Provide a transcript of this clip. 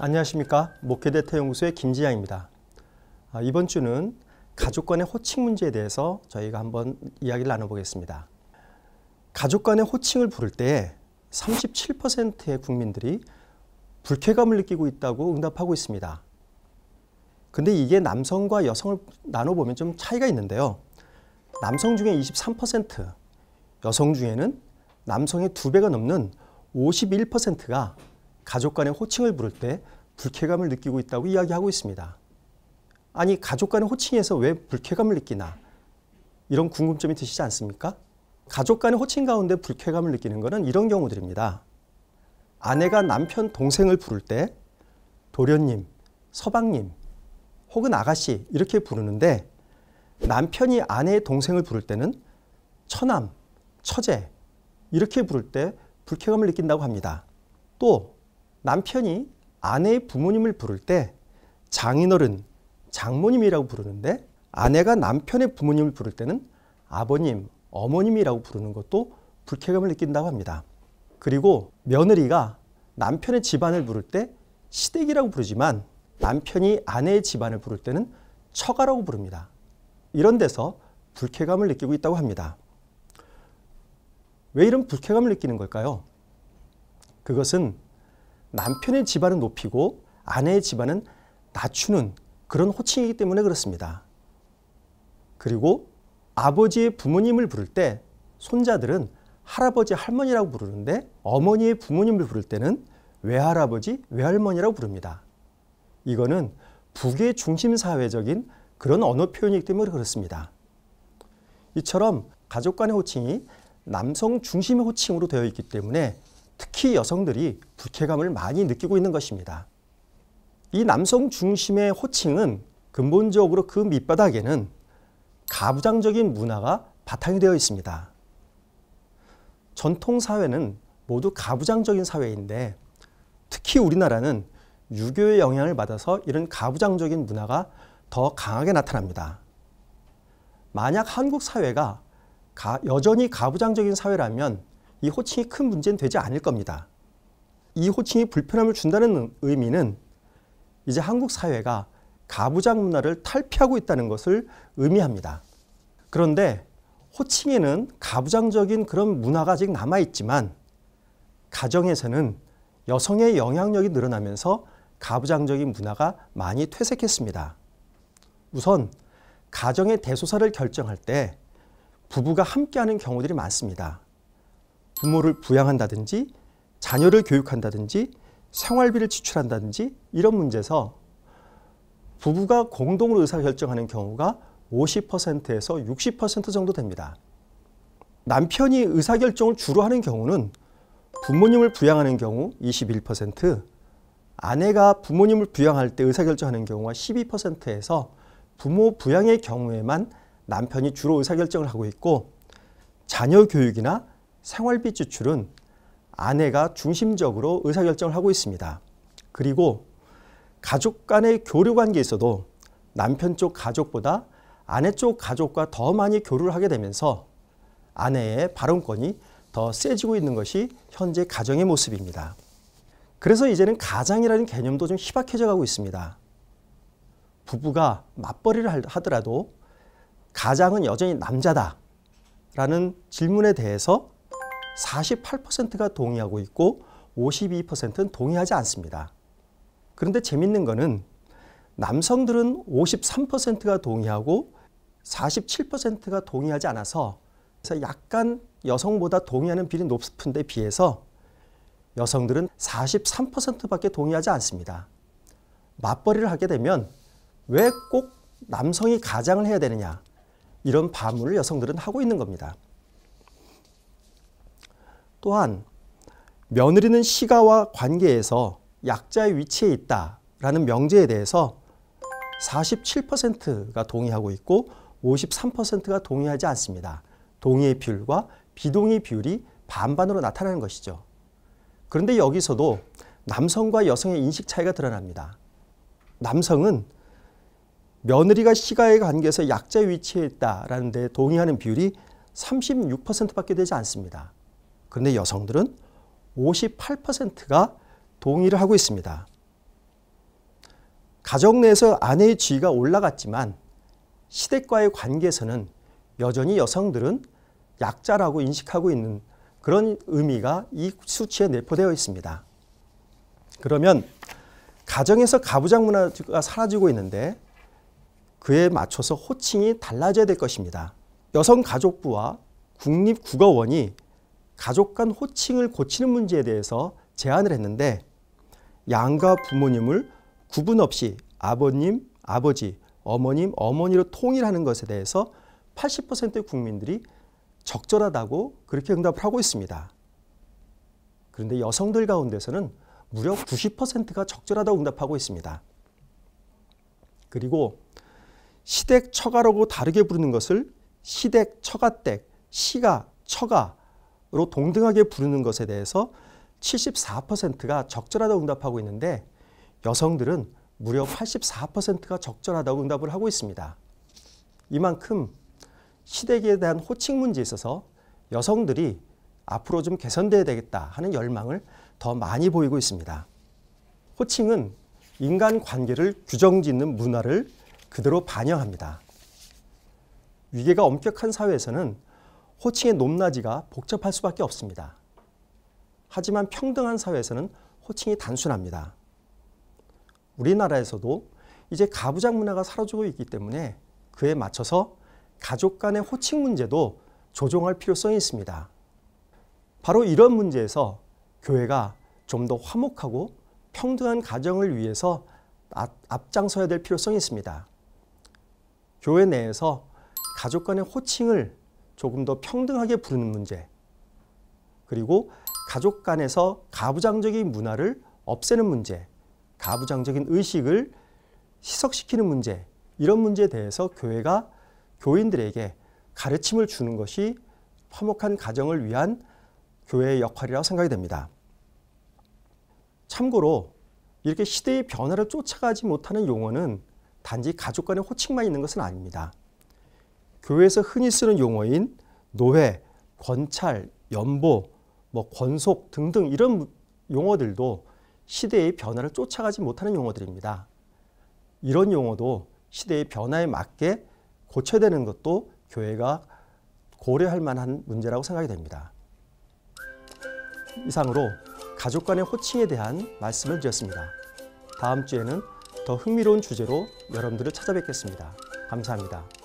안녕하십니까. 목회대타연구소의 김지양입니다. 이번 주는 가족 간의 호칭 문제에 대해서 저희가 한번 이야기를 나눠보겠습니다. 가족 간의 호칭을 부를 때 37%의 국민들이 불쾌감을 느끼고 있다고 응답하고 있습니다. 근데 이게 남성과 여성을 나눠보면 좀 차이가 있는데요. 남성 중에 23%, 여성 중에는 남성의 2배가 넘는 51%가 가족 간의 호칭을 부를 때 불쾌감을 느끼고 있다고 이야기하고 있습니다. 아니, 가족 간의 호칭에서 왜 불쾌감을 느끼나? 이런 궁금점이 드시지 않습니까? 가족 간의 호칭 가운데 불쾌감을 느끼는 것은 이런 경우들입니다. 아내가 남편, 동생을 부를 때 도련님, 서방님, 혹은 아가씨 이렇게 부르는데 남편이 아내의 동생을 부를 때는 처남, 처제 이렇게 부를 때 불쾌감을 느낀다고 합니다. 또 남편이 아내의 부모님을 부를 때 장인어른, 장모님이라고 부르는데 아내가 남편의 부모님을 부를 때는 아버님, 어머님이라고 부르는 것도 불쾌감을 느낀다고 합니다. 그리고 며느리가 남편의 집안을 부를 때 시댁이라고 부르지만 남편이 아내의 집안을 부를 때는 처가라고 부릅니다. 이런 데서 불쾌감을 느끼고 있다고 합니다. 왜 이런 불쾌감을 느끼는 걸까요? 그것은 남편의 집안은 높이고 아내의 집안은 낮추는 그런 호칭이기 때문에 그렇습니다. 그리고 아버지의 부모님을 부를 때 손자들은 할아버지, 할머니라고 부르는데 어머니의 부모님을 부를 때는 외할아버지, 외할머니라고 부릅니다. 이거는 북의 중심사회적인 그런 언어 표현이기 때문에 그렇습니다. 이처럼 가족 간의 호칭이 남성 중심의 호칭으로 되어 있기 때문에 특히 여성들이 불쾌감을 많이 느끼고 있는 것입니다. 이 남성 중심의 호칭은 근본적으로 그 밑바닥에는 가부장적인 문화가 바탕이 되어 있습니다. 전통사회는 모두 가부장적인 사회인데 특히 우리나라는 유교의 영향을 받아서 이런 가부장적인 문화가 더 강하게 나타납니다. 만약 한국 사회가 여전히 가부장적인 사회라면 이 호칭이 큰 문제는 되지 않을 겁니다. 이 호칭이 불편함을 준다는 의미는 이제 한국 사회가 가부장 문화를 탈피하고 있다는 것을 의미합니다. 그런데 호칭에는 가부장적인 그런 문화가 아직 남아있지만 가정에서는 여성의 영향력이 늘어나면서 가부장적인 문화가 많이 퇴색했습니다. 우선 가정의 대소사를 결정할 때 부부가 함께하는 경우들이 많습니다. 부모를 부양한다든지 자녀를 교육한다든지 생활비를 지출한다든지 이런 문제에서 부부가 공동으로 의사결정하는 경우가 50%에서 60% 정도 됩니다. 남편이 의사결정을 주로 하는 경우는 부모님을 부양하는 경우 21%, 아내가 부모님을 부양할 때 의사결정하는 경우가 12%에서 부모 부양의 경우에만 남편이 주로 의사결정을 하고 있고 자녀 교육이나 생활비 지출은 아내가 중심적으로 의사결정을 하고 있습니다. 그리고 가족 간의 교류 관계에서도 남편 쪽 가족보다 아내 쪽 가족과 더 많이 교류를 하게 되면서 아내의 발언권이 더 세지고 있는 것이 현재 가정의 모습입니다. 그래서 이제는 가장이라는 개념도 좀 희박해져 가고 있습니다. 부부가 맞벌이를 하더라도 가장은 여전히 남자다라는 질문에 대해서 48%가 동의하고 있고 52%는 동의하지 않습니다. 그런데 재밌는 거는 남성들은 53%가 동의하고 47%가 동의하지 않아서 약간 여성보다 동의하는 비율이 높은 데 비해서 여성들은 43%밖에 동의하지 않습니다. 맞벌이를 하게 되면 왜 꼭 남성이 가장을 해야 되느냐 이런 반문을 여성들은 하고 있는 겁니다. 또한 며느리는 시가와 관계에서 약자의 위치에 있다라는 명제에 대해서 47%가 동의하고 있고 53%가 동의하지 않습니다. 동의의 비율과 비동의 비율이 반반으로 나타나는 것이죠. 그런데 여기서도 남성과 여성의 인식 차이가 드러납니다. 남성은 며느리가 시가의 관계에서 약자의 위치에 있다라는 데 동의하는 비율이 36%밖에 되지 않습니다. 그런데 여성들은 58%가 동의를 하고 있습니다. 가정 내에서 아내의 지위가 올라갔지만 시댁과의 관계에서는 여전히 여성들은 약자라고 인식하고 있는 그런 의미가 이 수치에 내포되어 있습니다. 그러면 가정에서 가부장 문화가 사라지고 있는데 그에 맞춰서 호칭이 달라져야 될 것입니다. 여성가족부와 국립국어원이 가족 간 호칭을 고치는 문제에 대해서 제안을 했는데 양가 부모님을 구분 없이 아버님, 아버지, 어머님, 어머니로 통일하는 것에 대해서 80%의 국민들이 적절하다고 그렇게 응답을 하고 있습니다. 그런데 여성들 가운데서는 무려 90%가 적절하다고 응답하고 있습니다. 그리고 시댁, 처가라고 다르게 부르는 것을 시댁, 처가댁, 시가, 처가로 동등하게 부르는 것에 대해서 74%가 적절하다고 응답하고 있는데 여성들은 무려 84%가 적절하다고 응답을 하고 있습니다. 이만큼 시댁에 대한 호칭 문제에 있어서 여성들이 앞으로 좀 개선돼야 되겠다 하는 열망을 더 많이 보이고 있습니다. 호칭은 인간관계를 규정짓는 문화를 그대로 반영합니다. 위계가 엄격한 사회에서는 호칭의 높낮이가 복잡할 수밖에 없습니다. 하지만 평등한 사회에서는 호칭이 단순합니다. 우리나라에서도 이제 가부장 문화가 사라지고 있기 때문에 그에 맞춰서 가족 간의 호칭 문제도 조정할 필요성이 있습니다. 바로 이런 문제에서 교회가 좀 더 화목하고 평등한 가정을 위해서 앞장서야 될 필요성이 있습니다. 교회 내에서 가족 간의 호칭을 조금 더 평등하게 부르는 문제, 그리고 가족 간에서 가부장적인 문화를 없애는 문제, 가부장적인 의식을 희석시키는 문제, 이런 문제에 대해서 교회가 교인들에게 가르침을 주는 것이 화목한 가정을 위한 교회의 역할이라고 생각이 됩니다. 참고로 이렇게 시대의 변화를 쫓아가지 못하는 용어는 단지 가족 간의 호칭만 있는 것은 아닙니다. 교회에서 흔히 쓰는 용어인 노회, 권찰, 연보, 권속 등등 이런 용어들도 시대의 변화를 쫓아가지 못하는 용어들입니다. 이런 용어도 시대의 변화에 맞게 고쳐야 되는 것도 교회가 고려할 만한 문제라고 생각이 됩니다. 이상으로 가족 간의 호칭에 대한 말씀을 드렸습니다. 다음 주에는 더 흥미로운 주제로 여러분들을 찾아뵙겠습니다. 감사합니다.